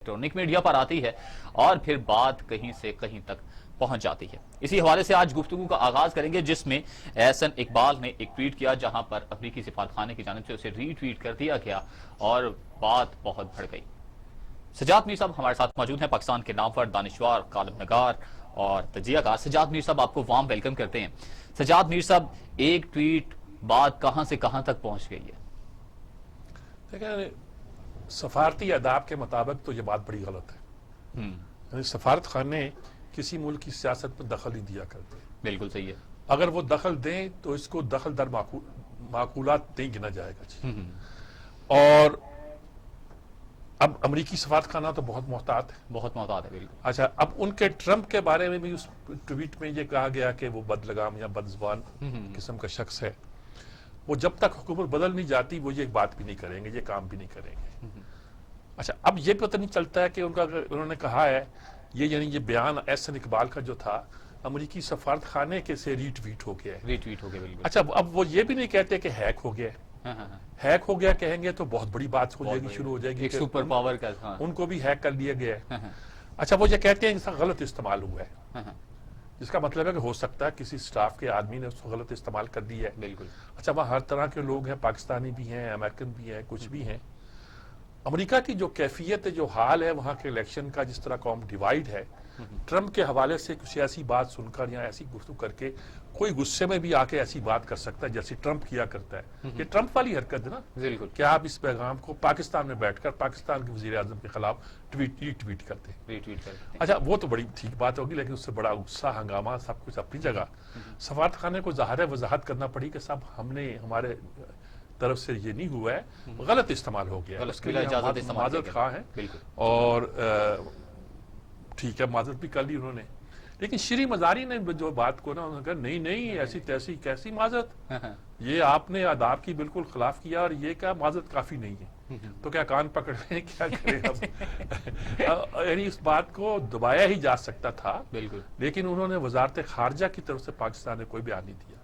Electronic media پر آتی ہے اور پھر بات کہیں سے کہیں تک پہنچ جاتی ہے۔ اسی حوالے سے آج گفتگو کا آغاز کریں گے، جس میں احسن اقبال نے ایک ٹویٹ کیا جہاں پر امریکی سفارتخانے کی جانب سے اسے ری ٹویٹ کر دیا گیا اور بات بہت بڑھ گئی۔ سجاد میر صاحب ہمارے ساتھ موجود ہیں، پاکستان کے نامور دانشور، کالم نگار اور تجزیہ کار۔ سجاد میر صاحب آپ کو وارم ویلکم کرتے ہیں۔ سجاد میر صاحب، ایک ٹویٹ بات کہاں سے کہاں تک پہنچ گئی ہے؟ دیکھیں، سفارتی آداب کے مطابق تو یہ بات بڑی غلط ہے۔ یعنی سفارت خانے کسی ملک کی سیاست میں دخل نہیں دیا کرتے۔ بالکل صحیح ہے۔ اگر وہ دخل دیں تو اس کو دخل در معقولات نہیں گنا جائے گا۔ اور اب امریکی سفارت خانہ تو بہت محتاط ہے، بہت محتاط ہے، بالکل۔ اچھا، اب ان کے ٹرمپ کے بارے میں بھی اس ٹویٹ میں یہ کہا گیا کہ وہ بد لگام یا بد زبان قسم کا شخص ہے۔ وہ جب تک حکومت بدل نہیں جاتی وہ یہ بات بھی نہیں کریں گے، یہ کام بھی نہیں کریں گے۔ اچھا، اب یہ پتہ نہیں چلتا ہے کہ انہوں نے کہا ہے یعنی یہ بیان احسن اقبال کا جو تھا امریکی سفارت خانے کے سے ری ٹویٹ ہو گیا ہے۔ ری ٹویٹ ہو گیا، بالکل۔ اچھا، اب وہ یہ بھی نہیں کہتے کہ ہیک ہو گیا ہے۔ ہیک ہو گیا کہیں گے تو بہت بڑی بات ہو جائے گی، شروع ہو جائے گی ایک کہ سپر پاور کا۔ ان کو بھی ہیک کر لیا گیا ہے۔ اچھا، وہ یہ کہتے ہیں اس کا غلط استعمال ہوا ہے، جس کا مطلب ہے کہ ہو سکتا ہے کسی سٹاف کے آدمی نے اس کو غلط استعمال کر دیا ہے۔ بالکل۔ اچھا، وہاں ہر طرح کے لوگ ہیں، پاکستانی بھی ہیں، امریکن بھی ہیں، کچھ بھی ہیں۔ امریکہ کی جو کیفیت ہے، جو حال ہے وہاں کے الیکشن کا، جس طرح قوم ڈیوائیڈ ہے، ٹرمپ کے حوالے سے کچھ ایسی بات سن کر یا ایسی گفتگو کر کے کوئی غصے میں بھی آ کے ایسی بات کر سکتا ہے جیسے ٹرمپ کیا کرتا ہے۔ یہ ٹرمپ والی حرکت ہے نا، بالکل، کہ آپ اس پیغام کو پاکستان میں بیٹھ کر پاکستان کے وزیر اعظم کے خلاف ٹویٹ کرتے ہیں۔ ری ٹویٹ کرتے ہیں۔ اچھا، وہ تو بڑی ٹھیک بات ہوگی، لیکن اس سے بڑا غصہ، ہنگامہ، سب کچھ اپنی جگہ۔ سفارت خانے کو ظاہر ہے وضاحت کرنا پڑی کہ صاحب ہمارے طرف سے یہ نہیں ہوا ہے، غلط استعمال ہو گیا ہے، اس کے لیے ہم معذرت خواہ ہیں۔ اور ٹھیک ہے، معذرت بھی کر لی انہوں نے، لیکن شری مزاری نے جو بات کو نا، انہوں نے کہا نہیں ایسی تیسی کیسی معذرت، یہ آپ نے آداب کی بالکل خلاف کیا اور یہ کیا معذرت کافی نہیں ہے، تو کیا کان پکڑ رہے ہیں، کیا کریں اب؟ یعنی اس بات کو دبایا ہی جا سکتا تھا، بالکل، لیکن انہوں نے وزارت خارجہ کی طرف سے پاکستان نے کوئی بیان نہیں دیا،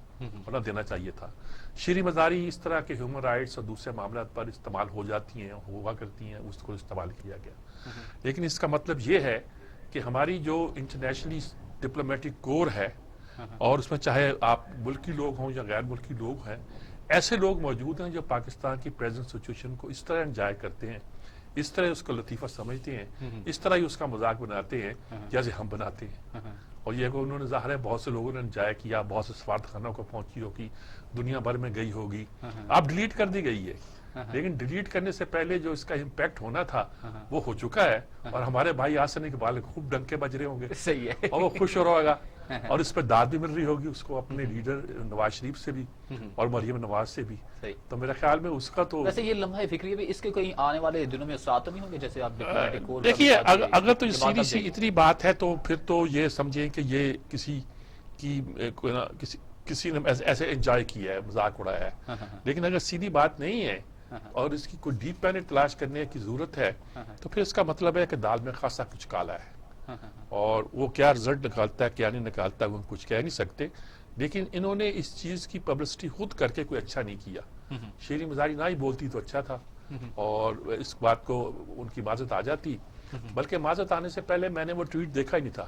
اور نہ دینا چاہیے تھا۔ شری مزاری اس طرح کے ہیومن رائٹس اور دوسرے معاملات پر استعمال ہو جاتی ہیں، ہوا کرتی ہیں، اس کو استعمال کیا گیا، لیکن اس کا مطلب یہ ہے کہ ہماری جو انٹرنیشنلی ڈپلومیٹک کور ہے، اور اس میں چاہے آپ ملکی لوگ ہوں یا غیر ملکی لوگ ہیں، ایسے لوگ موجود ہیں جو پاکستان کی پریزنٹ سچویشن کو اس طرح انجوائے کرتے ہیں، اس طرح اس کو لطیفہ سمجھتے ہیں، اس طرح ہی اس کا مذاق بناتے ہیں جیسے ہم بناتے ہیں۔ اور یہ کہ انہوں نے ظاہر ہے بہت سے لوگوں نے انجوائے کیا، بہت سے سفارت خانوں کو پہنچی ہوگی، دنیا بھر میں گئی ہوگی، اب ڈیلیٹ کر دی گئی ہے، لیکن ڈیلیٹ کرنے سے پہلے جو اس کا امپیکٹ ہونا تھا وہ ہو چکا ہے، اور ہمارے بھائی احسن اقبال خوب ڈنکے بج رہے ہوں گے، صحیح ہے، اور وہ خوش ہو رہا ہوگا، اور اس پہ داد بھی مل رہی ہوگی اس کو اپنے لیڈر نواز شریف سے بھی اور مریم نواز سے بھی۔ تو میرے خیال میں اس کا تو ویسے یہ لمحہ فکری بھی اس کے کوئی آنے والے دنوں میں اثرات نہیں ہوں گے، جیسے آپ ڈپلومیٹک کور؟ دیکھیے، اگر تو سیدھی سی اتنی بات ہے تو پھر تو یہ سمجھیں کہ یہ کسی نے ایسے انجوائے کیا ہے، مذاق اڑایا ہے، لیکن اگر سیدھی بات نہیں ہے اور اس کی کوئی ڈیپ پینٹ تلاش کرنے کی ضرورت ہے تو پھر اس کا مطلب ہے کہ دال میں خاصا کچھ کالا ہے، اور وہ کیا رزلٹ نکالتا ہے کیا نہیں نکالتا وہ ہم کچھ کہہ نہیں سکتے، لیکن انہوں نے اس چیز کی پبلسٹی خود کر کے کوئی اچھا نہیں کیا۔ شیری مزاری نہ ہی بولتی تو اچھا تھا، اور اس بات کو ان کی معذرت آ جاتی، بلکہ معذرت آنے سے پہلے میں نے وہ ٹویٹ دیکھا ہی نہیں تھا،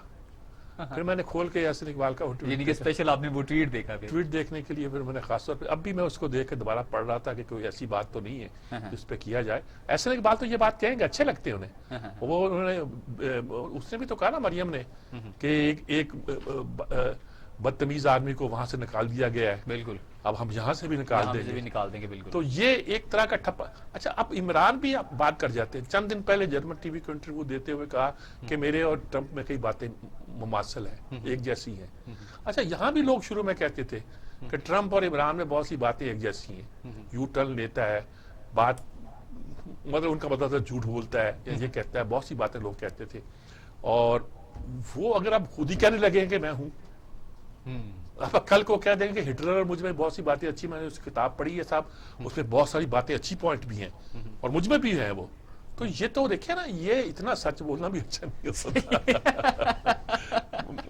پھر میں نے کھول کے احسن اقبال کا یعنی کہ اسپیشل آپ نے وہ ٹویٹ دیکھا؟ ٹویٹ دیکھنے کے لیے پھر میں نے خاص طور پہ اب بھی میں اس کو دیکھ کے دوبارہ پڑھ رہا تھا کہ کوئی ایسی بات تو نہیں ہے جس پہ کیا جائے۔ احسن اقبال تو یہ بات کہیں گے، اچھے لگتے ہیں انہیں، وہ انہوں نے اس نے بھی تو کہا نا مریم نے کہ ایک بدتمیز آدمی کو وہاں سے نکال دیا گیا ہے، بالکل، اب ہم یہاں سے بھی نکال دیں گے، بالکل۔ تو یہ ایک طرح کا ٹھپا۔ اچھا، اب عمران بھی بات کر جاتے ہیں، چند دن پہلے جرمن ٹی وی کو انٹرویو دیتے ہوئے کہا کہ میرے اور ٹرمپ میں کئی باتیں مماثل ہیں، ایک جیسی ہیں۔ اچھا، یہاں بھی لوگ شروع میں کہتے تھے کہ ٹرمپ اور عمران میں بہت سی باتیں ایک جیسی ہیں، یو ٹرن لیتا ہے، بات مطلب ان کا مطلب جھوٹ بولتا ہے یا یہ کہتا ہے، بہت سی باتیں لوگ کہتے تھے، اور وہ اگر اب خود ہی کہنے لگیں کہ میں ہوں، اب کل کو کہہ دیں گے کہ ہٹلر اور مجھ میں بہت سی باتیں اچھی، میں نے اس کتاب پڑھی ہے صاحب، اس میں بہت ساری باتیں اچھی پوائنٹ بھی ہیں اور مجھ میں بھی ہیں وہ، تو یہ تو دیکھیں نا، یہ اتنا سچ بولنا بھی اچھا نہیں ہو سکتا۔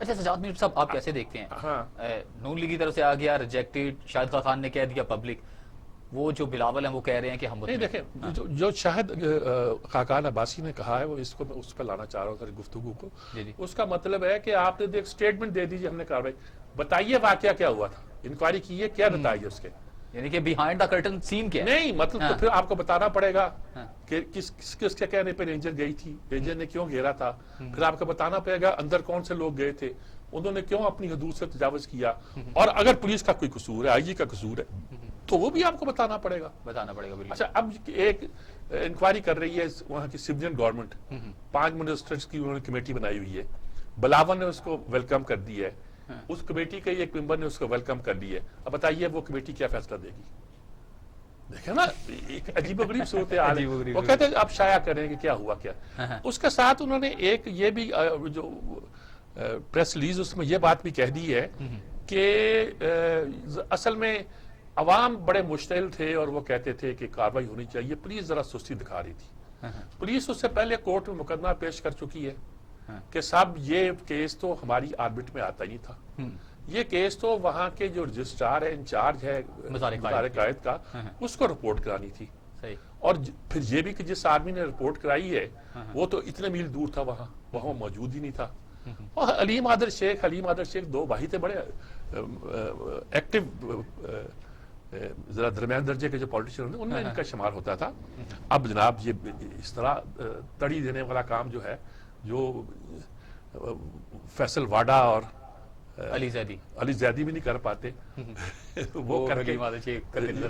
اچھا سجاد میر صاحب آپ کیسے دیکھتے ہیں ہاں نون لیگ کی طرف سے آ گیا ریجیکٹڈ، شاہد خاقان نے کہہ دیا پبلک، وہ جو بلاول ہیں وہ کہہ رہے ہیں کہ ہم نہیں دیکھیں جو شاہد خاقان عباسی نے کہا ہے وہ اس کو میں اس پہ لانا چاہ رہا ہوں ساری گفتگو کو. جی اس کا مطلب ہے کہ آپ نے ایک سٹیٹمنٹ دے دیجیے ہم نے کاروائی بتائیے واقعہ کیا ہوا تھا, انکوائری کی ہے کیا بتائیے اس کے, یعنی کہ بیہائنڈ دا کرٹن سین کیا ہے؟ نہیں مطلب تو پھر آپ کو بتانا پڑے گا کہ کس کے کہنے پہ رینجر گئی تھی, رینجر نے کیوں گھیرا تھا, پھر آپ کو بتانا پڑے گا اندر کون سے لوگ گئے تھے, انہوں نے کیوں اپنی حدود سے تجاوز کیا, اور اگر پولیس کا کوئی قصور ہے, آئی جی کا قصور ہے, تو وہ بھی آپ کو بتانا پڑے گا. بالکل. اچھا اب ایک انکوائری کر رہی ہے وہاں کی سویڈن گورنمنٹ, 5 منسٹرز کی انہوں نے کمیٹی بنائی ہوئی ہے, بلاول نے اس کو ویلکم کر دی ہے, اس کمیٹی کے ایک ممبر نے اس کو ویلکم کر لی ہے. اب بتائیے وہ کمیٹی کیا فیصلہ دے گی؟ دیکھیں نا ایک عجیب و غریب صورتحال ہے. وہ کہتے ہیں آپ شائع کریں کہ کیا ہوا کیا. اس کے ساتھ انہوں نے ایک یہ بھی جو پریس ریلیز اس میں یہ بات بھی کہہ دی ہے کہ اصل میں عوام بڑے مشتعل تھے اور وہ کہتے تھے کہ کاروائی ہونی چاہیے, پولیس ذرا سستی دکھا رہی تھی. پولیس اس سے پہلے کورٹ میں مقدمہ پیش کر چکی ہے کہ صاحب یہ کیس تو ہماری آربٹ میں آتا ہی نہیں تھا, یہ کیس تو وہاں کے جو رجسٹرار ہے, انچارج ہے مزار قائد کا, اس کو رپورٹ کرانی تھی. اور پھر یہ بھی کہ جس آدمی نے رپورٹ کرائی ہے وہ تو اتنے میل دور تھا, وہاں موجود ہی نہیں تھا. اور حلیم عادل شیخ دو بھائی تھے بڑے ایکٹیو, ذرا درمیان درجے کے جو پولیٹیشین ان میں ان کا شمار ہوتا تھا. اب جناب یہ اس طرح تڑی دینے والا کام جو ہے, جو فیصل واڈا اور علی زیدی بھی نہیں کر پاتے, وہ کر کے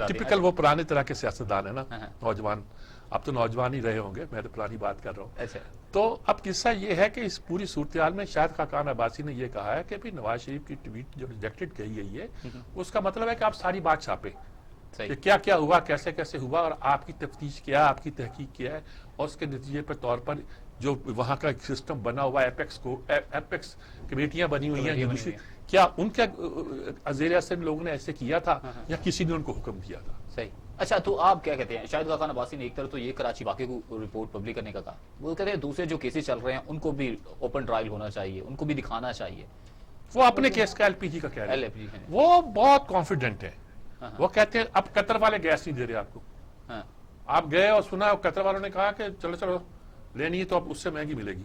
ٹپیکل وہ پرانے طرح کے سیاستدان ہیں نا, نوجوان, اب تو نوجوان ہی رہے ہوں گے, میں تو پرانی بات کر رہا ہوں. تو اب قصہ یہ ہے کہ اس پوری صورتحال میں شاہد خاقان عباسی نے یہ کہا ہے کہ بھی نواز شریف کی ٹویٹ جو ریجیکٹڈ کہی گئی ہے اس کا مطلب ہے کہ آپ ساری بات چھاپیں کہ کیا کیا ہوا, کیسے کیسے ہوا, اور آپ کی تفتیش کیا, آپ کی تحقیق کیا ہے, اور اس کے نتیجے پر طور پر جو وہاں کا ایک سسٹم بنا ہوا ہے, ایپیکس کمیٹیاں بنی ہوئی ہیں, کیا ان کے زیر اثر لوگوں نے ایسے کیا تھا یا کسی نے ان کو حکم دیا تھا. صحیح. اچھا تو آپ کیا کہتے ہیں, شاہد خاقان عباسی نے ایک طرف تو یہ کراچی واقعے کو رپورٹ پبلک کرنے کا کہا, وہ کہتے ہیں دوسرے جو کیسز چل رہے ہیں ان کو بھی اوپن ٹرائل ہونا چاہیے, ان کو بھی دکھانا چاہیے. وہ اپنے کیس کا ایل پی جی کا کہہ رہے ہیں, وہ بہت کانفیڈنٹ ہے. وہ کہتے ہیں اب قطر والے گیس نہیں دے رہے آپ کو, آپ گئے اور سنا قطر والوں نے کہا کہ چلو لینی ہے تو اب اس سے مہنگی ملے گی.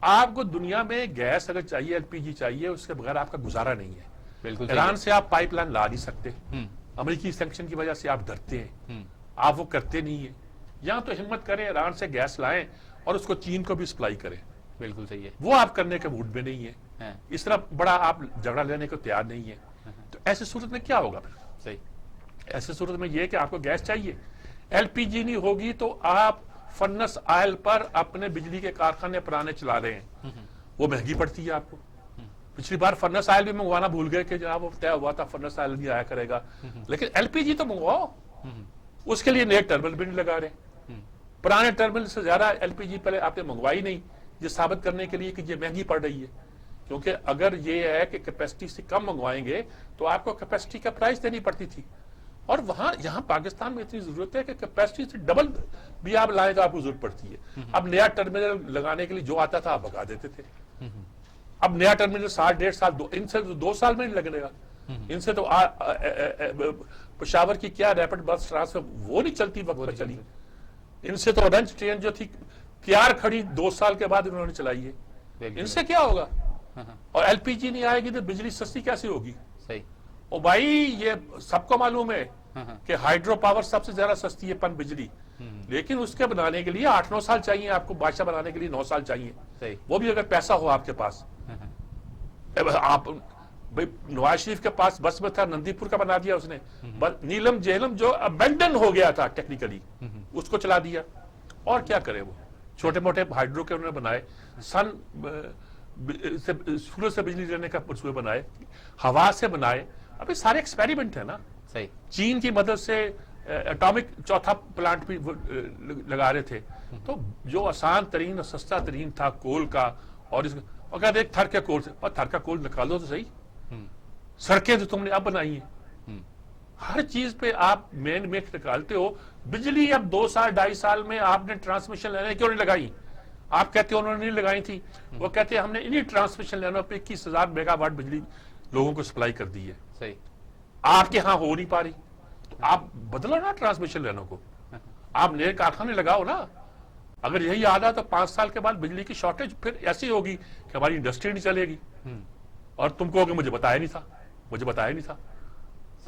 آپ کو دنیا میں گیس اگر چاہیے, ایل پی جی چاہیے, اس کے بغیر آپ کا گزارا نہیں ہے. بالکل ایران سے آپ پائپ لائن لا نہیں سکتے, امریکی سینکشن کی وجہ سے آپ ڈرتے ہیں, آپ وہ کرتے نہیں ہیں. یہاں تو ہمت کریں, ایران سے گیس لائیں اور اس کو چین کو بھی سپلائی کریں. بالکل صحیح ہے. وہ آپ کرنے کے موڈ میں نہیں ہے, اس طرح بڑا آپ جھگڑا لینے کو تیار نہیں ہے. تو ایسی صورت میں کیا ہوگا پھر؟ صحیح. ایسی صورت میں یہ کہ آپ کو گیس چاہیے, ایل پی جی نہیں ہوگی تو آپ فرنس آئل پر اپنے بجلی کے کارخانے پرانے چلا رہے ہیں, وہ مہنگی پڑتی ہے آپ کو. پچھلی بار فرنس آئل بھی منگوانا بھول گئے کہ جناب وہ طے ہوا تھا فرنس آئل نہیں آیا کرے گا, لیکن ایل پی جی تو منگواؤ, اس کے لیے نئے ٹرمینل بھی نہیں لگا رہے. پرانے ٹرمینل سے زیادہ ایل پی جی پہلے آپ نے منگوائی نہیں, یہ ثابت کرنے کے لیے کہ یہ مہنگی پڑ رہی ہے. کیونکہ اگر یہ ہے کہ کیپیسٹی سے کم منگوائیں گے تو آپ کو کیپیسٹی کا پرائز دینی پڑتی تھی, اور یہاں پاکستان میں اتنی ضرورت ہے کہ کیپیسٹی سے ڈبل بھی آپ لائیں تو آپ کو ضرورت پڑتی ہے. اب نیا ٹرمینل لگانے کے لیے جو آتا تھا آپ بگا دیتے تھے. اب نیا ٹرمینل 1.5 سال, ان سے 2 سال میں نہیں لگنے گا. ان سے تو پشاور کی کیا ریپڈ بس ٹرانسفر وہ نہیں چلتی وقت پر چلی. ان سے تو اورنج ٹرین جو تھی تیار کھڑی 2 سال کے بعد انہوں نے چلائی ہے. ان سے کیا ہوگا؟ اور ایل پی جی نہیں آئے گی تو بجلی سستی کیسے ہوگی؟ صحیح. او بھائی یہ سب کو معلوم ہے کہ ہائیڈرو پاور سب سے زیادہ سستی ہے پن بجلی, لیکن اس کے بنانے کے لیے 8-9 سال چاہیے آپ کو, بادشاہ بنانے کے لیے 9 سال چاہیے. وہ بھی اگر پیسہ ہو آپ کے پاس. آپ نواز شریف کے پاس بس میں تھا, نندی پور کا بنا دیا اس نے, نیلم جہلم جو ابینڈن ہو گیا تھا ٹیکنیکلی, اس کو چلا دیا. اور کیا کرے, وہ چھوٹے موٹے ہائیڈرو کے انہوں نے بنائے, سورج سے بجلی لینے کا منصوبے بنائے, ہوا سے بنائے. اب یہ سارے ایکسپیریمنٹ ہے نا. صحیح. چین کی مدد سے اٹامک چوتھا پلانٹ بھی لگا رہے تھے. تو جو آسان ترین اور سستا ترین تھا کول کا, اور کہتے ایک تھر کے کول سے, اور تھر کا کول نکالو تو صحیح. سڑکیں تو تم نے اب بنائی ہیں, ہر چیز پہ آپ مین نکالتے ہو. بجلی اب 2 سال 2.5 سال میں آپ نے ٹرانسمیشن لینے کیوں نہیں لگائی؟ آپ کہتے ہیں انہوں نے نہیں لگائی تھی، وہ کہتے ہیں ہم نے انہی ٹرانسمیشن لائنوں پہ 21,000 میگا واٹ بجلی لوگوں کو سپلائی کر دی ہے، صحیح، آپ کے ہاں ہو نہیں پا رہی، تو آپ بدلو نا ٹرانسمیشن لائنوں کو، آپ نئے کارخانے لگاؤ نا۔ اگر یہی آدھا تو 5 سال کے بعد بجلی کی شارٹیج پھر ایسی ہوگی کہ ہماری انڈسٹری نہیں چلے گی، اور تم کہو کہ مجھے بتایا نہیں تھا، مجھے بتایا نہیں تھا،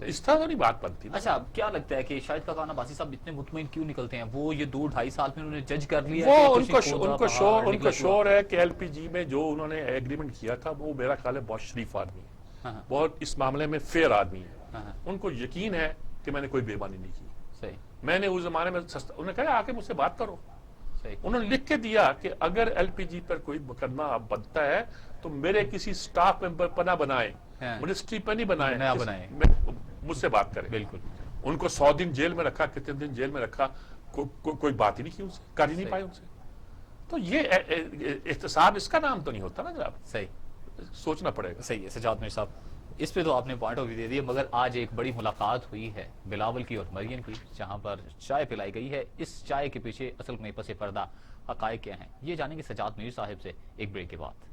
اس طرح تو نہیں بات بنتی نا۔ اچھا کیا لگتا ہے کہ شاہد خاقان عباسی صاحب اتنے مطمئن کیوں نکلتے ہیں؟ وہ یہ 2-2.5 سال میں انہوں نے جج کر لیا وہ کہ ان کسی کو کھودا پہاڑ ان نکلا کو کنواں؟ شور ہے کہ ایل پی جی میں جو انہوں نے ایگریمنٹ کیا تھا وہ میرا خیال ہے بہت شریف آدمی ہے، بہت اس معاملے میں فیئر آدمی ہے، ان کو یقین ہے کہ میں نے کوئی بےمانی نہیں کی، صحیح، میں نے اس زمانے میں انہوں نے کہا آ کے مجھ سے بات کرو، صحیح، انہوں نے لکھ کے دیا کہ اگر ایل پی جی پر کوئی مقدمہ بنتا ہے تو میرے کسی سٹاف ممبر پر نہ بنائے، منسٹری پر نہیں بنائے، نہ بنائے، مجھ سے بات کریں۔ بالکل ان کو 100 دن جیل میں رکھا، کتنے دن جیل میں رکھا، کوئی بات ہی نہیں کی ان سے، کر ہی نہیں پائے ان سے، تو یہ احتساب اس کا نام تو نہیں ہوتا نا جناب، صحیح، سوچنا پڑے گا۔ صحیح ہے سجاد میر صاحب، اس پہ تو آپ نے پوائنٹ آف ویو دے دیا، مگر آج ایک بڑی ملاقات ہوئی ہے بلاول کی اور مریم کی، جہاں پر چائے پلائی گئی ہے، اس چائے کے پیچھے اصل میں پس پردہ حقائق کیا ہیں، یہ جانیں گے سجاد میر صاحب سے ایک بریک کے بعد۔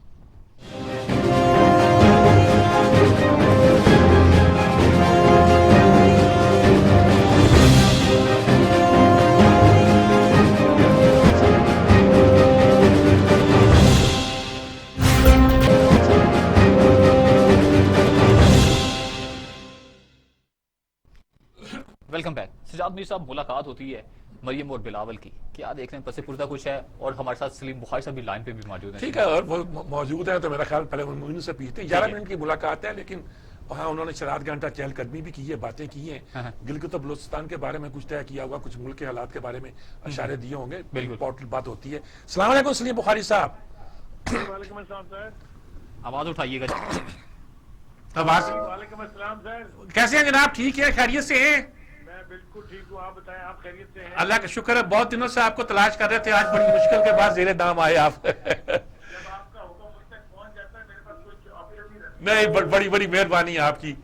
Welcome back. سجاد میر صاحب، ملاقات ہوتی ہے مریم اور بلاول کی، کیا دیکھ رہے ہیں؟ پس پردہ کچھ ہے، اور ہمارے ساتھ سلیم بخاری صاحب بھی لائن پہ بھی موجود ہیں۔ ٹھیک ہے، اور وہ موجود ہیں تو میرا خیال پہلے ان سے پیچھتے ہیں، 11 منٹ کی ملاقات ہے، لیکن وہاں انہوں نے 4 گھنٹہ چہل قدمی بھی کی ہے، باتیں کی ہیں، گلگت و بلوچستان کے بارے میں کچھ طے کیا ہوگا، کچھ ملک کے حالات کے بارے میں اشارے دیے ہوں گے، امپورٹنٹ بات ہوتی ہے۔ السلام علیکم سلیم بخاری صاحب۔ وعلیکم السلام سر۔ آواز اٹھائیے گا جی۔ آواز وعلیکم السلام سر۔ کیسے ہیں جناب؟ ٹھیک ہے، خیریت سے ہیں؟ میں بالکل ٹھیک ہوں، آپ بتائیں آپ خیریت سے ہیں؟ اللہ کا شکر ہے، بہت دنوں سے آپ کو تلاش کر رہے تھے، آج بڑی مشکل کے بعد زیر دام آئے آپ۔ جب آپ کا حکم مجھ تک پہنچ جاتا ہے میرے پاس کوئی آپشن نہیں رہتا۔ نہیں، بڑی بڑی مہربانی ہے آپ کی۔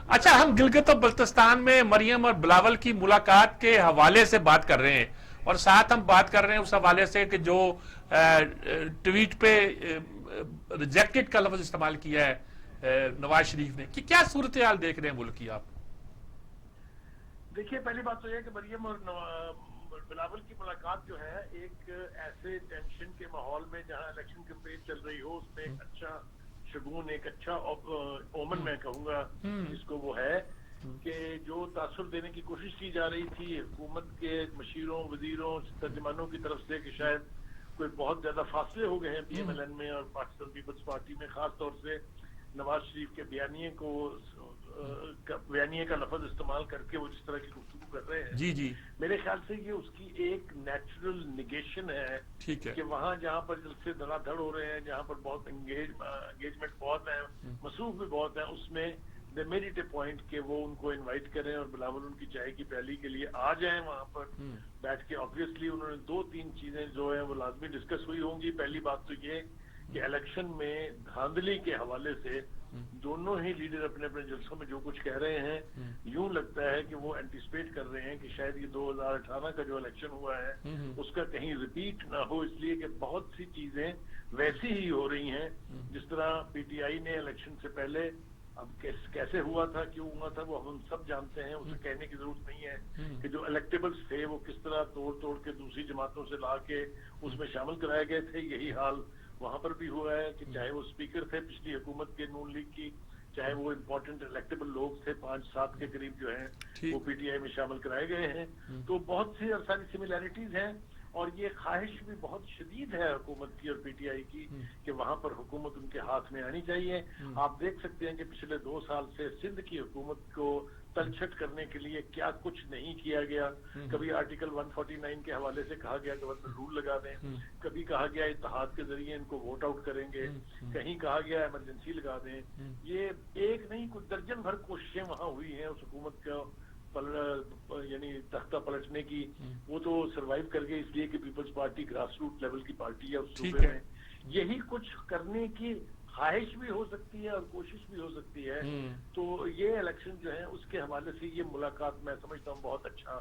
اچھا، ہم گلگت و بلتستان میں مریم اور بلاول کی ملاقات کے حوالے سے بات کر رہے ہیں، اور ساتھ ہم بات کر رہے ہیں اس حوالے سے کہ جو ٹویٹ پہ ریجیکٹڈ کا لفظ استعمال کیا ہے نواز شریف نے، کہ کیا صورتحال دیکھ رہے ہیں ملک کی آپ؟ دیکھیے، پہلی بات تو یہ ہے کہ مریم اور بلاول کی ملاقات جو ہے ایک ایسے ٹینشن کے ماحول میں جہاں الیکشن کیمپین چل رہی ہو، اس میں ایک اچھا شگون، ایک اچھا اومن میں کہوں گا جس کو وہ ہے کہ جو تاثر دینے کی کوشش کی جا رہی تھی حکومت کے مشیروں، وزیروں، ترجمانوں کی طرف سے کہ شاید کوئی بہت زیادہ فاصلے ہو گئے ہیں پی ایم ایل این میں اور پاکستان پیپلز پارٹی میں، خاص طور سے نواز شریف کے بیانیے کا لفظ استعمال کر کے وہ جس طرح کی گفتگو کر رہے ہیں، جی جی، میرے خیال سے یہ اس کی ایک نیچرل نگیشن ہے ٹھیک ہے، کہ وہاں جہاں پر جلسے دھڑا دھڑ ہو رہے ہیں، جہاں پر بہت انگیجمنٹ بہت ہیں، مصروف بھی بہت ہیں، اس میں they made it a point کہ وہ ان کو انوائٹ کریں اور بلاول ان کی چائے کی پیالی کے لیے آ جائیں وہاں پر بیٹھ کے۔ آبویسلی انہوں نے 2-3 چیزیں جو ہیں وہ لازمی ڈسکس ہوئی ہوں گی۔ پہلی بات تو یہ کہ الیکشن میں دھاندلی کے حوالے سے دونوں ہی لیڈر اپنے اپنے جلسوں میں جو کچھ کہہ رہے ہیں، یوں لگتا ہے کہ وہ اینٹیسپیٹ کر رہے ہیں کہ شاید یہ 2018 کا جو الیکشن ہوا ہے اس کا کہیں ریپیٹ نہ ہو، اس لیے کہ بہت سی چیزیں ویسی ہی ہو رہی ہیں جس طرح پی ٹی آئی نے الیکشن سے پہلے، اب کیسے ہوا تھا، کیوں ہوا تھا، وہ ہم سب جانتے ہیں، اسے کہنے کی ضرورت نہیں ہے کہ جو الیکٹیبلز تھے وہ کس طرح توڑ کے دوسری جماعتوں سے لا کے اس میں شامل کرائے گئے تھے۔ یہی حال وہاں پر بھی ہوا ہے کہ چاہے وہ اسپیکر تھے پچھلی حکومت کے نون لیگ کی، چاہے وہ امپورٹنٹ الیکٹیبل لوگ تھے 5-7 کے قریب جو ہیں وہ پی ٹی آئی میں شامل کرائے گئے ہیں، تو بہت سی اور ساری سملیرٹیز ہیں، اور یہ خواہش بھی بہت شدید ہے حکومت کی اور پی ٹی آئی کی کہ وہاں پر حکومت ان کے ہاتھ میں آنی چاہیے۔ آپ دیکھ سکتے ہیں کہ پچھلے 2 سال سے سندھ کی حکومت کو تلچھٹ کرنے کے لیے کیا کچھ نہیں کیا گیا۔ کبھی آرٹیکل 149 کے حوالے سے کہا گیا گورنر رول لگا دیں، کبھی کہا گیا اتحاد کے ذریعے ان کو ووٹ آؤٹ کریں گے، کہیں کہا گیا ایمرجنسی لگا دیں۔ یہ ایک نہیں کچھ درجن بھر کوششیں وہاں ہوئی ہیں اس حکومت کا یعنی تختہ پلٹنے کی، وہ تو سروائیو کر گئی اس لیے کہ Peoples Party grass root level کی پارٹی ہے اس صوبے میں۔ یہی کچھ کرنے کی خواہش بھی ہو سکتی ہے اور کوشش بھی ہو سکتی ہے، تو یہ الیکشن جو ہے اس کے حوالے سے یہ ملاقات میں سمجھتا ہوں بہت اچھا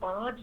5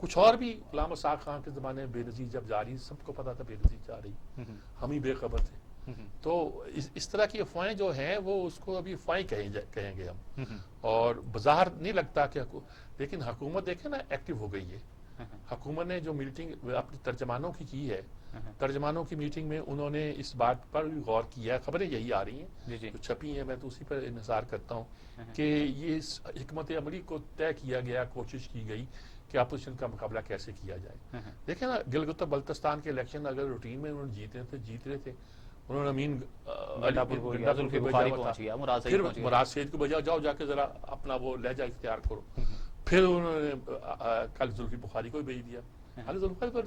کچھ اور بھی غلام اسحاق خان کے زمانے میں بے نظیر جب جا رہی، سب کو پتا تھا بے نظیر جا رہی، ہم ہی بے خبر تھے. تو اس طرح کی افواہیں جو ہیں وہ اس کو ابھی افواہیں کہیں گے ہم. اور بظاہر نہیں لگتا کہ لیکن حکومت دیکھیں نا ایکٹیو ہو گئی ہے. حکومت نے جو میٹنگ اپنی ترجمانوں کی ہے، ترجمانوں کی میٹنگ میں انہوں نے اس بات پر بھی غور کیا ہے. خبریں یہی آ رہی ہیں جو چھپی ہیں، میں تو اسی پر انحصار کرتا ہوں کہ یہ حکمت عملی کو طے کیا گیا، کوشش کی گئی کہ اپوزیشن کا مقابلہ کیسے کیا جائے. دیکھیں نا گلگت بلتستان کے الیکشن اگر روٹین میں انہوں نے جیت رہے تھے، انہوں نے امین پھر مراد سعید کو بجا جاؤ جا کے ذرا اپنا وہ لہجہ اختیار کرو. پھر انہوں نے کل زلفی بخاری کو بھیج دیا. زلفی پر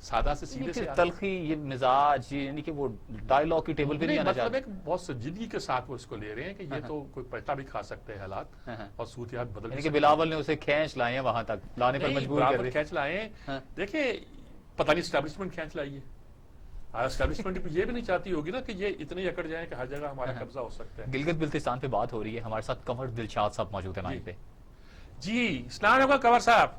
سادہ سے سیدھے سے تلخی، یہ مزاج، یعنی کہ وہ ڈائیلاگ کی ٹیبل پہ نہیں آنا چاہتے. مطلب ایک بہت سنجیدگی کے ساتھ وہ اس کو لے رہے ہیں کہ یہ تو کوئی پلٹا بھی کھا سکتے ہیں حالات اور صورتحال بدل. یعنی کہ بلاول نے اسے کھینچ لائے ہیں وہاں تک لانے پر مجبور کر دیا. کھینچ لائے ہیں. دیکھیں پتہ نہیں اسٹیبلشمنٹ کھینچ لائی ہے. اسٹیبلشمنٹ یہ بھی نہیں چاہتی ہوگی نا کہ یہ اتنے اکڑ جائیں کہ ہر جگہ ہمارا قبضہ ہو سکتا ہے. گلگت بلتستان پہ بات ہو رہی ہے، ہمارے ساتھ کنور دلشاد صاحب موجود ہیں لائن پہ. جی السلام علیکم کنور صاحب.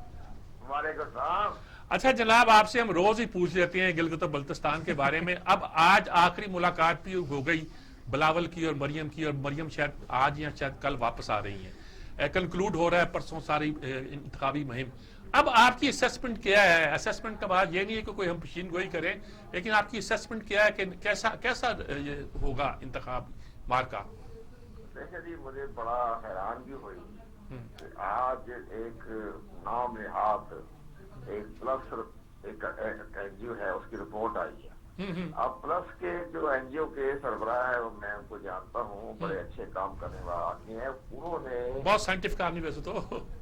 وعلیکم السلام. اچھا جناب، آپ سے ہم روز ہی پوچھ لیتے ہیں گلگت بلتستان کے بارے میں. اب آج آخری ملاقات بھی ہو گئی بلاول کی اور مریم کی، اور مریم شاید آج یا شاید کل واپس آ رہی ہیں. کنکلوڈ ہو رہا ہے پرسوں ساری انتخابی مہم. اب آپ کی اسیسمنٹ کیا ہے؟ اسیسمنٹ کا بعد یہ نہیں ہے کہ کوئی ہم پیشین گوئی کریں، لیکن آپ کی اسیسمنٹ کیا ہے کہ کیسا یہ ہوگا انتخاب مارکا؟ دیکھیں جی، مجھے بڑا حیرانگی ہوئی کہ آج ایک نام نہاد ایک پلس ایک این جی او ہے، اس کی رپورٹ آئی ہے. اب پلس کے جو این جی او کے سربراہ ہے، میں ان کو جانتا ہوں، بڑے اچھے کام کرنے والا آدمی ہے. انہوں نے بہت سائنٹیفک آدمی ویسے تو.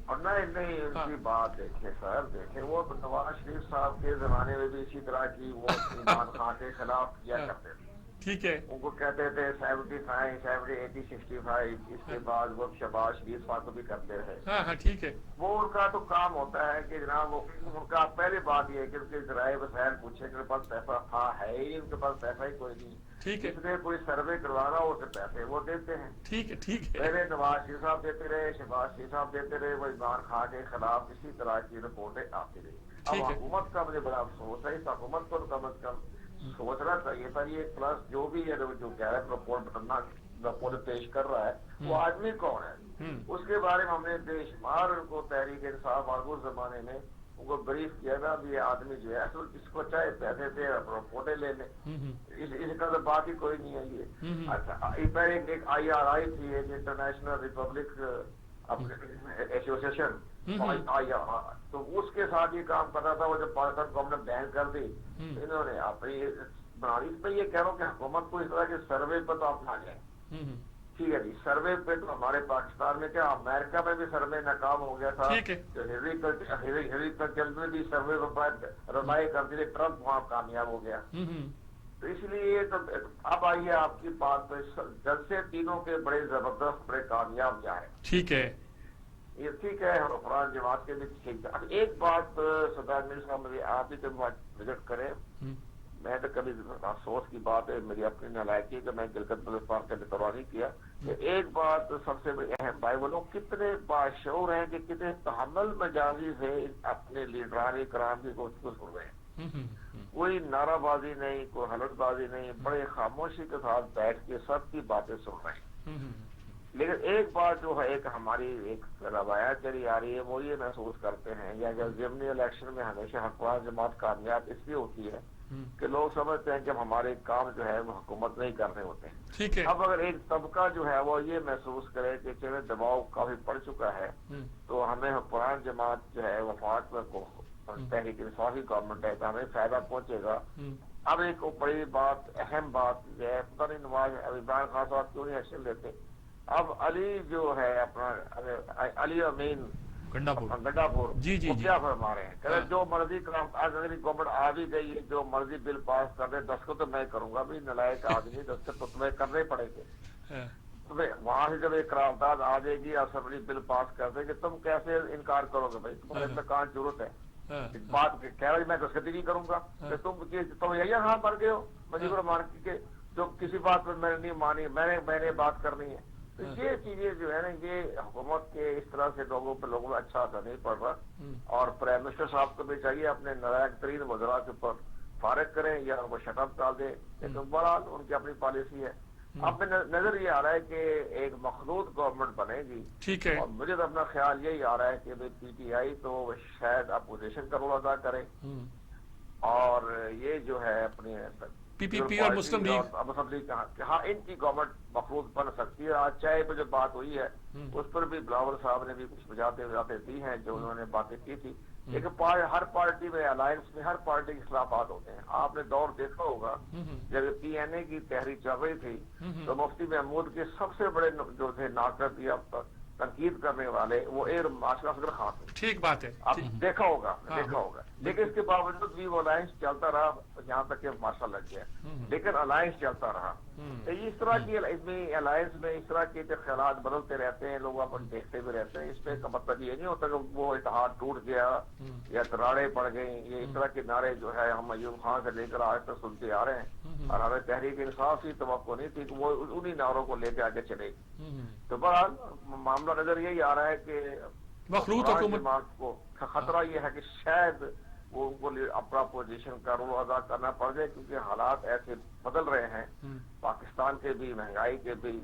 اور نہیں ان کی بات دیکھیں سر، دیکھیں وہ نواز شریف صاحب کے زمانے میں بھی اسی طرح کی وہ عمران خان کے خلاف کیا کرتے تھے. ٹھیک ہے. ان کو کہتے تھے 75 70 80 65. اس کے بعد وہ شہباز شریف صاحب کو بھی کرتے رہے. ہاں ٹھیک ہے. وہ ان کا تو کام ہوتا ہے کہ جناب وہ ان کا پہلے بات یہ ہے کہ ان کے ذرائع وسائل پوچھے کہ ان کے پاس پیسہ تھا ہے ہی، ان کے پاس پیسہ ہی کوئی نہیں. ٹھیک ہے. اس نے کوئی سروے کروانا ہو اسے پیسے وہ دیتے ہیں. ٹھیک ہے. پہلے نواز شریف صاحب دیتے رہے، شہباز شریف صاحب دیتے رہے، وہ عمران خان کے خلاف اسی طرح کی رپورٹیں آتی رہی. اب حکومت کا مجھے بڑا افسوس ہے، اس حکومت کو کم از کم سوچنا چاہیے تھا یہ پلس جو بھی ہے جو کہہ رہا ہے رپورٹ پیش کر رہا ہے وہ آدمی کون ہے، اس کے بارے میں ہم نے بے شمار ان کو تحریک انصاف اور اس زمانے میں ان کو بریف کیا تھا. اب یہ آدمی جو ہے اس کو چاہے پیسے دے رپورٹیں لے لیں، اس کا تو بات ہی کوئی نہیں ہے. یہ اچھا ایک آئی آر آئی تھی، ایک انٹرنیشنل ریپبلک ایسوسیشن، تو اس کے ساتھ یہ کام کرتا تھا. وہ جب پاکستان کو ہم نے بین کر دی، انہوں نے اپنی بنا لی. میں یہ کہہ رہا ہوں کہ حکومت کو اس طرح کے سروے پہ تو اپنا جائے. ٹھیک ہے جی، سروے پہ تو ہمارے پاکستان میں کیا امریکہ میں بھی سروے ناکام ہو گیا تھا. ہیری کلچر میں بھی سروے رمائی کرتی رہی، ٹرمپ وہاں کامیاب ہو گیا. تو اس لیے تو اب آئیے آپ کی بات پہ، جلسے تینوں کے بڑے زبردست بڑے کامیاب جائے. ٹھیک ہے. یہ ٹھیک ہے، افراد جماعت کے بھی ٹھیک ہے. ایک بات صدر میر صاحب مجھے آپ بھی کبھی وزٹ کریں. میں تو کبھی افسوس کی بات ہے، میری اپنی نالائکی کہ میں گلگت بلتستان کا دورہ نہیں کیا. ایک بات سب سے بڑی اہم بھائی، وہ لوگ کتنے باشعور ہیں کہ کتنے تحمل مجازی سے اپنے لیڈران کرام کی گفتگو سن رہے ہیں. کوئی نعرہ بازی نہیں، کوئی حلت بازی نہیں، بڑے خاموشی کے ساتھ بیٹھ کے سب کی باتیں سن رہے ہیں. لیکن ایک بات جو ہے، ایک ہماری ایک روایت چلی آ رہی ہے، وہ یہ محسوس کرتے ہیں یا ضمنی الیکشن میں ہمیشہ حکمران جماعت کامیاب اس لیے ہوتی ہے کہ لوگ سمجھتے ہیں جب ہمارے کام جو ہے وہ حکومت نہیں کرنے ہوتے ہیں. ٹھیک ہے. اب اگر ایک طبقہ جو ہے وہ یہ محسوس کرے کہ چلے دباؤ کافی پڑ چکا ہے، تو ہمیں حکمران جماعت جو ہے وفاق کو تحریک انصافی گورنمنٹ ہے تو ہمیں فائدہ پہنچے گا. اب ایک بڑی بات، اہم بات یہ ہے، پتہ نہیں نواز عمران خان صاحب کیوں نہیں ایکشن لیتے. اب علی جو ہے اپنا علی امین گنڈا پور جی کیا فرما رہے ہیں کہ جو مرضی گورنمنٹ آ بھی گئی ہے، جو مرضی بل پاس کر دے، دستخط تو میں کروں گا. بھی نلائق آدمی، دستخط تو تمہیں کرنے پڑے گے. وہاں سے جب ایک قرارداد آ جائے گی، اسمبلی بل پاس کر دے گی، تم کیسے انکار کرو گے؟ بھائی تمہیں میں کہاں ضرورت ہے بات کہہ رہی، میں دستخط نہیں کروں گا. تم یہی ہاں مر گئے ہو مجھے مان کے جو کسی بات پہ میں نے نہیں مانی، میں نے بات کرنی ہے. تو یہ چیزیں جو ہے نا یہ حکومت کے اس طرح سے لوگوں میں اچھا اثر نہیں پڑ رہا، اور پرائم منسٹر صاحب کو بھی چاہیے اپنے نالائق ترین وزراء کے اوپر فارغ کریں یا ان کو شٹ اپ ڈال دیں، لیکن بہرحال ان کی اپنی پالیسی ہے۔ اب میں نظر یہ آ رہا ہے کہ ایک مخلوط گورنمنٹ بنے گی، ٹھیک ہے، اور مجھے تو اپنا خیال یہی آ رہا ہے کہ پی ٹی آئی تو شاید اپوزیشن کا رول ادا کرے، اور یہ جو ہے اپنی پی پی پی اور مسلم لیگ، مسلم لیگ ہاں ان کی گورنمنٹ مخلوط بن سکتی ہے۔ آج چائے پہ جو بات ہوئی ہے اس پر بھی بلاول صاحب نے بھی کچھ وجاہتیں دی ہیں جو انہوں نے باتیں کی تھی، لیکن ہر پارٹی میں الائنس میں ہر پارٹی کے اختلافات ہوتے ہیں۔ آپ نے دور دیکھا ہوگا جب پی این اے کی تحریک چل رہی تھی تو مفتی محمود کے سب سے بڑے جو تھے ناقد یا تنقید کرنے والے وہ معاشرہ اصغر خان تھے، ٹھیک بات ہے، آپ دیکھا ہوگا لیکن اس کے باوجود بھی وہ الائنس چلتا رہا یہاں تک کہ مارشا لگ گیا، لیکن الائنس چلتا رہا۔ تو اس طرح کی الائنس میں اس طرح کے خیالات بدلتے رہتے ہیں، لوگ اپن دیکھتے بھی رہتے ہیں، اس پہ کا مطلب یہ نہیں ہوتا کہ وہ اتحاد ٹوٹ گیا یا دراڑیں پڑ گئیں۔ یہ اس طرح کے نعرے جو ہے ہم ایوب خان سے لے کر آج تک سنتے آ رہے ہیں، اور ہمیں تحریک انصاف کی توقع نہیں تھی کہ وہ انہی نعروں کو لے کے آگے چلے گی۔ تو بہرحال معاملہ نظر یہی آ رہا ہے کہ مخلوط حکومت کو خطرہ یہ ہے کہ شاید وہ ان کو اپنا پوزیشن کا رول ادا کرنا پڑ جائے، کیونکہ حالات ایسے بدل رہے ہیں پاکستان کے بھی، مہنگائی کے بھی،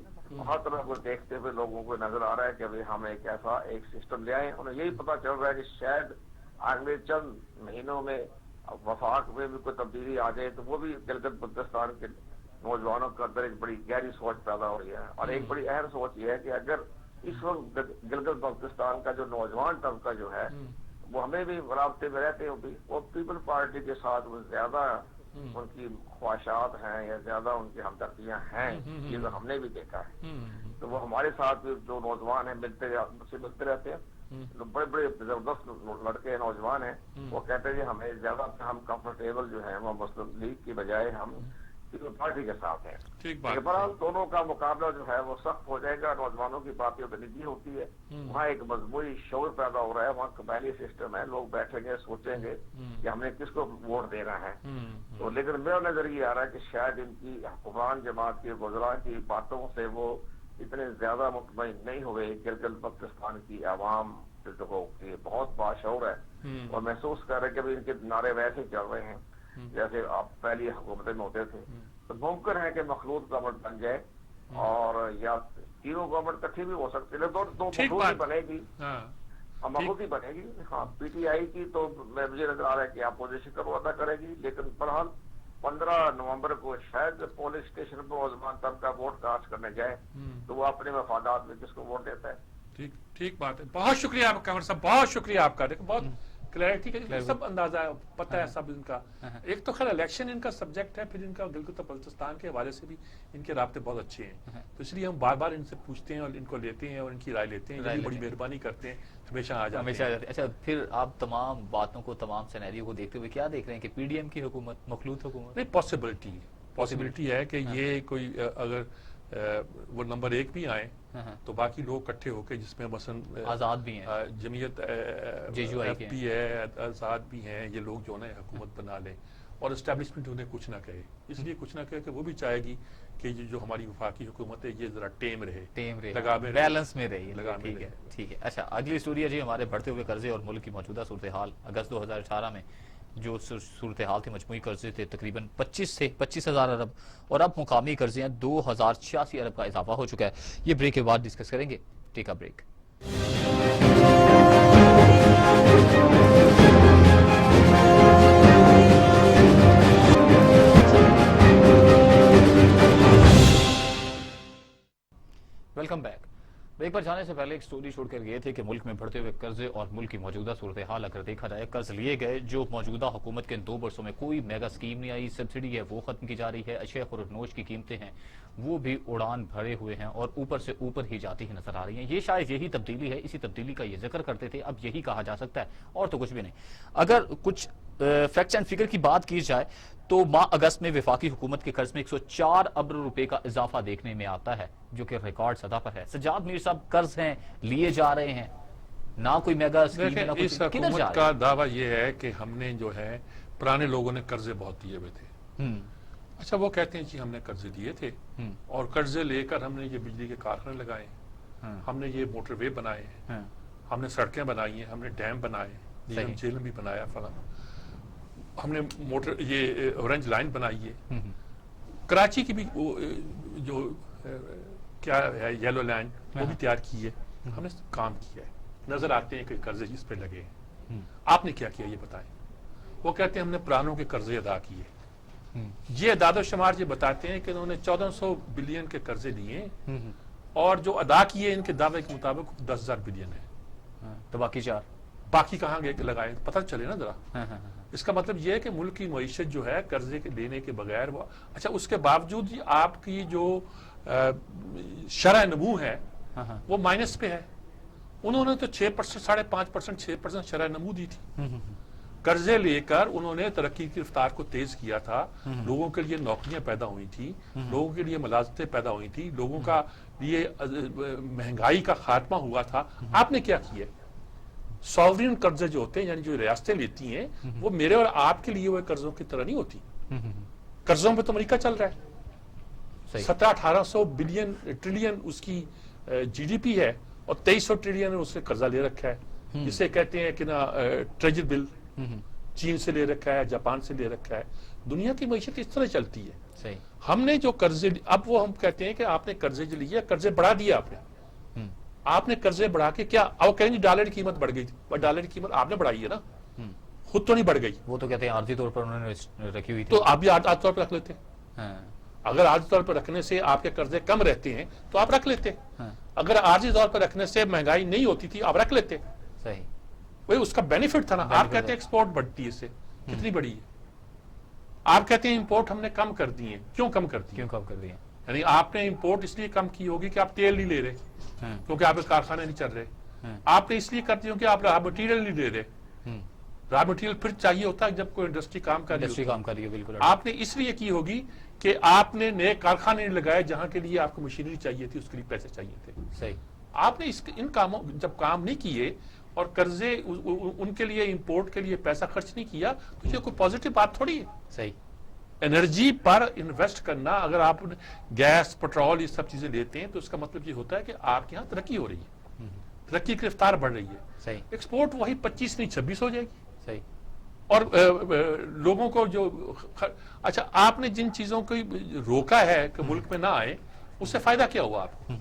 ہر طرح کو دیکھتے ہوئے لوگوں کو نظر آ رہا ہے کہ ہم ایک ایسا ایک سسٹم لے آئیں۔ انہیں یہی پتا چل رہا ہے کہ شاید اگلے چند مہینوں میں وفاق میں بھی کوئی تبدیلی آ جائے تو وہ بھی گلگت بلتستان کے نوجوانوں کے اندر ایک بڑی گہری سوچ پیدا ہو رہی ہے، اور ایک بڑی اہم سوچ یہ ہے کہ اگر اس وقت گلگت بلتستان کا جو نوجوان طبقہ جو ہے وہ ہمیں بھی رابطے میں رہتے ہو بھی، وہ پیپل پارٹی کے ساتھ وہ زیادہ ان کی خواہشات ہیں یا زیادہ ان کی ہمدردیاں ہیں، یہ تو ہم نے بھی دیکھا ہے۔ تو وہ ہمارے ساتھ جو نوجوان ہیں ملتے رہتے ہیں، بڑے بڑے زبردست لڑکے نوجوان ہیں، وہ کہتے ہیں ہمیں زیادہ ہم کمفرٹیبل جو ہیں وہ مسلم لیگ کی بجائے ہم پیپل پارٹی کے ساتھ ہیں۔ بہرحال دونوں کا مقابلہ جو ہے وہ سخت ہو جائے گا، نوجوانوں کی باتیں غلیظی ہوتی ہے، وہاں ایک مجموعی شعور پیدا ہو رہا ہے، وہاں قبائلی سسٹم ہے، لوگ بیٹھیں گے سوچیں گے کہ ہم نے کس کو ووٹ دینا ہے۔ تو لیکن میرا نظر یہ آ رہا ہے کہ شاید ان کی حکمران جماعت کے وزراء کی باتوں سے وہ اتنے زیادہ مطمئن نہیں ہوئے۔ گلگت بلتستان کی عوام جو بہت باشعور ہے اور محسوس کر رہے کہ ان کے نعرے ویسے چل رہے ہیں جیسے آپ پہلی حکومتیں میں ہوتے تھے۔ تو ممکن ہے کہ مخلوط گورنمنٹ بن جائے، اور یا تینوں گورنمنٹ کٹھی بھی ہو سکتی ہے، دو مخلوط ہی بنے گی، مخلوط ہی بنے گی۔ ہاں پی ٹی آئی کی تو مجھے نظر آ رہا ہے کہ اپوزیشن کا رول ادا کرے گی، لیکن بہرحال 15 نومبر کو شاید پولنگ اسٹیشن پر نوجوان طبقہ ووٹ کاسٹ کرنے جائے تو وہ اپنے مفادات میں کس کو ووٹ دیتا ہے۔ ٹھیک بات ہے، بہت شکریہ آپ کا صاحب، بہت شکریہ آپ کا، دیکھو بہت کلیئرٹی کا سب اندازہ ہے، پتہ ہے سب ان کا۔ ایک تو خیر الیکشن ان کا سبجیکٹ ہے، پھر ان کا گلگت بلتستان کے حوالے سے بھی ان کے رابطے بہت اچھے ہیں، تو اس لیے ہم بار بار ان سے پوچھتے ہیں اور ان کو لیتے ہیں اور ان کی رائے لیتے ہیں، بڑی مہربانی کرتے ہیں، ہمیشہ آ جاتے ہیں۔ اچھا پھر آپ تمام باتوں کو، تمام سینیریو کو دیکھتے ہوئے کیا دیکھ رہے ہیں کہ پی ڈی ایم کی حکومت مخلوط حکومت؟ نہیں، پاسبلٹی ہے کہ یہ کوئی اگر وہ نمبر 1 بھی آئے تو باقی لوگ اکٹھے ہو کے، جس میں مثلا آزاد بھی ہیں، جمعیت ایف پی ہے، آزاد بھی ہیں، یہ لوگ جو ہے حکومت بنا لیں اور اسٹیبلشمنٹ انہیں کچھ نہ کہے، اس لیے کچھ نہ کہے کہ وہ بھی چاہے گی کہ جو ہماری وفاقی حکومت ہے یہ ذرا ٹیم رہے، بیلنس میں رہے۔ ٹھیک ہے۔ اچھا اگلی اسٹوری ہے جی ہمارے بڑھتے ہوئے قرضے اور ملک کی موجودہ صورتحال۔ اگست 2018 میں جو صورتحال تھی، مجموعی قرضے تھے تقریباً 25 سے 25,000 ارب، اور اب مقامی قرضے ہیں 2086 ارب کا اضافہ ہو چکا ہے۔ یہ بریک کے بعد ڈسکس کریں گے، take a break. Welcome back. Break پر جانے سے پہلے ایک سٹوری چھوڑ کر گئے تھے کہ ملک میں بڑھتے ہوئے قرضے اور ملک کی موجودہ صورتحال اگر دیکھا جائے، قرض لیے گئے جو موجودہ حکومت کے 2 برسوں میں کوئی میگا اسکیم نہیں آئی، سبسڈی ہے وہ ختم کی جا رہی ہے، اشیاء خورنوش کی قیمتیں ہیں وہ بھی اڑان بھرے ہوئے ہیں اور اوپر سے اوپر ہی جاتی ہی نظر آ رہی ہیں۔ یہ شاید یہی تبدیلی ہے، اسی تبدیلی کا یہ ذکر کرتے تھے، اب یہی کہا جا سکتا ہے اور تو کچھ بھی نہیں۔ اگر کچھ فیکٹس اینڈ فگر کی بات کی جائے تو ماہ اگست میں وفاقی حکومت کے قرض میں 104 ارب روپے کا اضافہ دیکھنے میں آتا ہے، جو کہ ریکارڈ سطح پر ہے۔ سجاد میر صاحب، قرض ہیں، لیے جا رہے ہیں، نہ کوئی میگا اسکیم ہے، نہ اس حکومت کا دعویٰ یہ ہے کہ ہم نے جو ہے پرانے لوگوں نے قرضے بہت دیے ہوئے تھے، اچھا وہ کہتے ہیں جی ہم نے قرضے لیے تھے اور قرضے لے کر ہم نے یہ بجلی کے کارخانے لگائے ہیں، ہم نے یہ موٹر وے بنائے ہیں، ہم نے سڑکیں بنائی ہیں، ہم نے ڈیم بنائے ہیں، جیل بھی بنایا فلاں، ہم نے موٹر یہ اورنج لائن بنائی ہے، کراچی کی بھی جو کیا ہے یلو لائن وہ بھی تیار کی ہے، ہم نے کام کیا ہے، نظر آتے ہیں کہ قرضے جس پہ لگے ہیں۔ آپ نے کیا کیا یہ بتائیں؟ وہ کہتے ہیں ہم نے پرانوں کے قرضے ادا کیے۔ یہ اعداد و شمار یہ بتاتے ہیں کہ انہوں نے 1400 بلین کے قرضے لیے اور جو ادا کیے ان کے دعوے کے مطابق 10,000 بلین ہے، تو باقی 4 باقی کہاں گئے کہ لگائے؟ پتہ چلے نا ذرا۔ اس کا مطلب یہ ہے کہ ملک کی معیشت جو ہے قرضے کے لینے کے بغیر وہ اچھا اس کے باوجود آپ کی جو شرح نمو ہے وہ مائنس پہ ہے۔ انہوں نے تو 6%، 5.5%، 6% شرح نمو دی تھی۔ قرضے لے کر انہوں نے ترقی کی رفتار کو تیز کیا تھا، لوگوں کے لیے نوکریاں پیدا ہوئی تھی، لوگوں کے لیے ملازمتیں پیدا ہوئی تھی، لوگوں کا لیے مہنگائی کا خاتمہ ہوا تھا۔ آپ نے کیا کیا؟ ساورین قرضے جو ہوتے ہیں یعنی جو ریاستیں لیتی ہیں وہ میرے اور آپ کے لیے وہ قرضوں کی طرح نہیں ہوتی۔ قرضوں پہ تو امریکہ چل رہا ہے، 1700-1800 بلین ٹریلین اس کی جی ڈی پی ہے اور 2300 ٹریلین اس نے قرضہ لے رکھا ہے، جسے کہتے ہیں کہ نا ٹریجر بل، چین سے لے رکھا ہے، جاپان سے لے رکھا ہے۔ دنیا کی معیشت اس طرح چلتی ہے۔ ہم نے جو قرضے اب وہ ہم کہتے ہیں کہ آپ نے قرضے جو لیے قرضے بڑھا دیا، آپ نے قرضے بڑھا کے کیا اور کہیں ڈالر کی قیمت بڑھ گئی تھی، ڈالر کی قیمت آپ نے بڑھائی ہے نا، خود تو نہیں بڑھ گئی۔ وہ تو کہتے ہیں عارضی طور پر انہوں نے رکھی ہوئی تھی، تو آپ بھی عارضی طور پر رکھ لیتے۔ اگر عارضی طور پر رکھنے سے آپ کے قرضے کم رہتے ہیں تو آپ رکھ لیتے، اگر عارضی طور پر رکھنے سے مہنگائی نہیں ہوتی تھی آپ رکھ لیتے۔ صحیح، وہی اس کا بینیفٹ تھا نا۔ آپ کہتے ہیں ایکسپورٹ بڑھتی ہے، اس سے کتنی بڑی ہے؟ آپ کہتے ہیں امپورٹ ہم نے کم کر دی ہے، کیوں کم کر دی؟ کیوں کم کر دیا؟ یعنی آپ نے امپورٹ اس لیے کم کی ہوگی کہ آپ تیل نہیں لے رہے کیونکہ آپ کے کارخانے نہیں چل رہے، آپ نے اس لیے کر دی کہ آپ را مٹیریل نہیں لے رہے، را مٹیریل پھر چاہیے ہوتا ہے جب کوئی انڈسٹری کام کر رہی ہے، بالکل آپ نے اس لیے کی ہوگی کہ آپ نے نئے کارخانے نہیں لگائے جہاں کے لیے آپ کو مشینری چاہیے تھی، اس کے لیے پیسے چاہیے تھے۔ صحیح، آپ نے ان کاموں جب کام نہیں کیے اور قرضے ان کے لیے امپورٹ کے لیے پیسہ خرچ نہیں کیا تو یہ کوئی پازیٹو بات تھوڑی ہے۔ صحیح، انرجی پر انویسٹ کرنا، اگر آپ گیس پٹرول یہ سب چیزیں لیتے ہیں تو اس کا مطلب یہ ہوتا ہے کہ آپ کے یہاں ترقی ہو رہی ہے، ترقی کی رفتار بڑھ رہی ہے۔ صحیح، ایکسپورٹ وہی 25 نہیں 26 ہو جائے گی۔ صحیح، اور لوگوں کو جو اچھا آپ نے جن چیزوں کو روکا ہے کہ ملک میں نہ آئے اس سے فائدہ کیا ہوا؟ آپ کو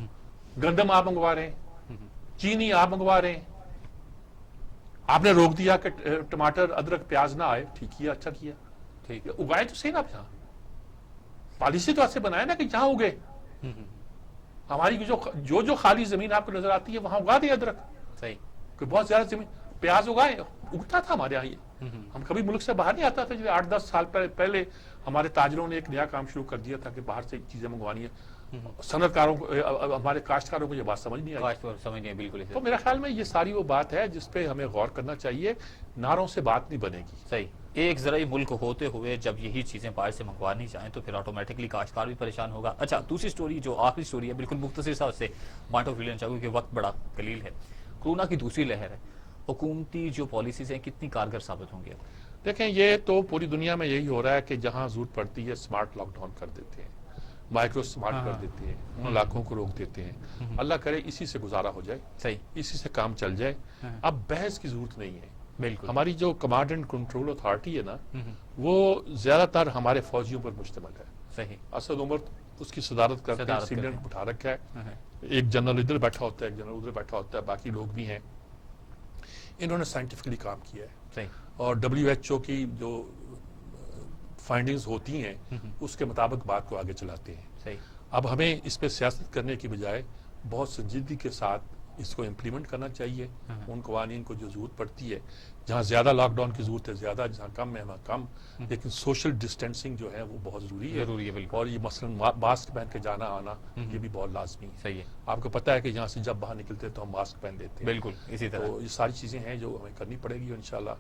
گندم آپ منگوا رہے ہیں، چینی آپ منگوا رہے ہیں، آپ نے روک دیا کہ ٹماٹر ادرک پیاز نہ آئے، ٹھیک کیا، اچھا کیا، ٹھیک ہے، اگائے تو صحیح نا آپ یہاں، پالیسی تو ایسے بنائے نا کہ جہاں اگے، ہماری جو خالی زمین آپ کو نظر آتی ہے وہاں اگا دے ادرک۔ صحیح، کہ بہت زیادہ زمین پیاز اگائے، اگتا تھا ہمارے یہاں یہ، ہم کبھی ملک سے باہر نہیں آتا تھا۔ 8-10 سال پہلے ہمارے تاجروں نے ایک نیا کام شروع کر دیا تھا کہ باہر سے چیزیں منگوانی ہے، صنعت کاروں کو، ہمارے کاشتکاروں کو یہ بات سمجھ نہیں آئی۔ بالکل، تو میرا خیال میں یہ ساری وہ بات ہے جس پہ ہمیں غور کرنا چاہیے، نعروں سے بات نہیں بنے گی۔ صحیح، ایک زرعی ملک ہوتے ہوئے جب یہی چیزیں باہر سے منگوانی جائیں تو پھر آٹومیٹکلی کاشتکار بھی پریشان ہوگا۔ اچھا، دوسری سٹوری جو آخری سٹوری ہے، بالکل مختصر سا اس سے پوائنٹ آف ویو لینا چاہوں کہ وقت بڑا قلیل ہے۔ کورونا کی دوسری لہر ہے، حکومتی جو پالیسیز ہیں کتنی کارگر ثابت ہوں گے؟ دیکھیں یہ تو پوری دنیا میں یہی ہو رہا ہے کہ جہاں ضرورت پڑتی ہے اسمارٹ لاک ڈاؤن کر دیتے ہیں، مائکرو اسمارٹ کر دیتے ہیں، ان علاقوں کو روک دیتے ہیں۔ اللہ کرے اسی سے گزارا ہو جائے، صحیح، اسی سے کام چل جائے، اب بحث کی ضرورت نہیں ہے۔ بالکل، ہماری جو کمانڈ اینڈ کنٹرول اتھارٹی ہے نا وہ زیادہ تر ہمارے فوجیوں پر مشتمل ہے۔ صحیح، اسد عمر اس کی صدارت کرتے ہیں، سیلین کو بٹھا رکھا ہے، ایک جنرل ادھر بیٹھا ہوتا ہے، ایک جنرل ادھر بیٹھا ہوتا ہے، باقی لوگ بھی ہیں۔ انہوں نے سائنٹیفکلی کام کیا ہے، صحیح، اور WHO کی جو فائنڈنگز ہوتی ہیں اس کے مطابق بات کو آگے چلاتے ہیں۔ صحیح، اب ہمیں اس پہ سیاست کرنے کی بجائے بہت سنجیدگی کے ساتھ اس کو امپلیمنٹ کرنا چاہیے۔ ان قوانین کو جو ضرورت پڑتی ہے، جہاں زیادہ لاک ڈاؤن کی ضرورت ہے زیادہ، جہاں کم ہے وہاں کم، لیکن سوشل ڈسٹینسنگ جو ہے وہ بہت ضروری ہے، بالکل، اور یہ مثلا ماسک پہن کے جانا آنا یہ بھی بہت لازمی ہے۔ صحیح ہے، آپ کو پتہ ہے کہ یہاں سے جب باہر نکلتے تو ہم ماسک پہن لیتے ہیں، بالکل اسی طرح۔ تو یہ ساری چیزیں ہیں جو ہمیں کرنی پڑے گی اور انشاءاللہ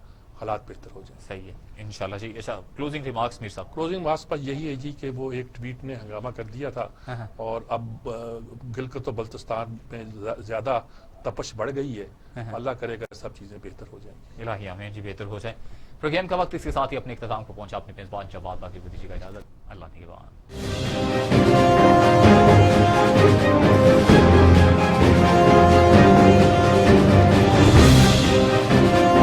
حالات بہتر ہو جائیں۔ صحیح ہے، انشاءاللہ جی۔ اچھا، کلوزنگ ریمارکس میر صاحب؟ کلوزنگ مارکس پر یہی ہے جی کہ وہ ایک ٹویٹ نے ہنگامہ کر دیا تھا، اور اب گلگت و بلتستان میں زیادہ تپش بڑھ گئی ہے، اللہ کرے گا سب چیزیں بہتر ہو جائیں گی۔ الہی آمین جی، بہتر ہو جائیں۔ پروگرام کا وقت اس کے ساتھ ہی اپنے اختتام کو پہنچا، اپنے میزبان جواد باقی کو دیجیے گا اجازت۔ اللہ نگہبان.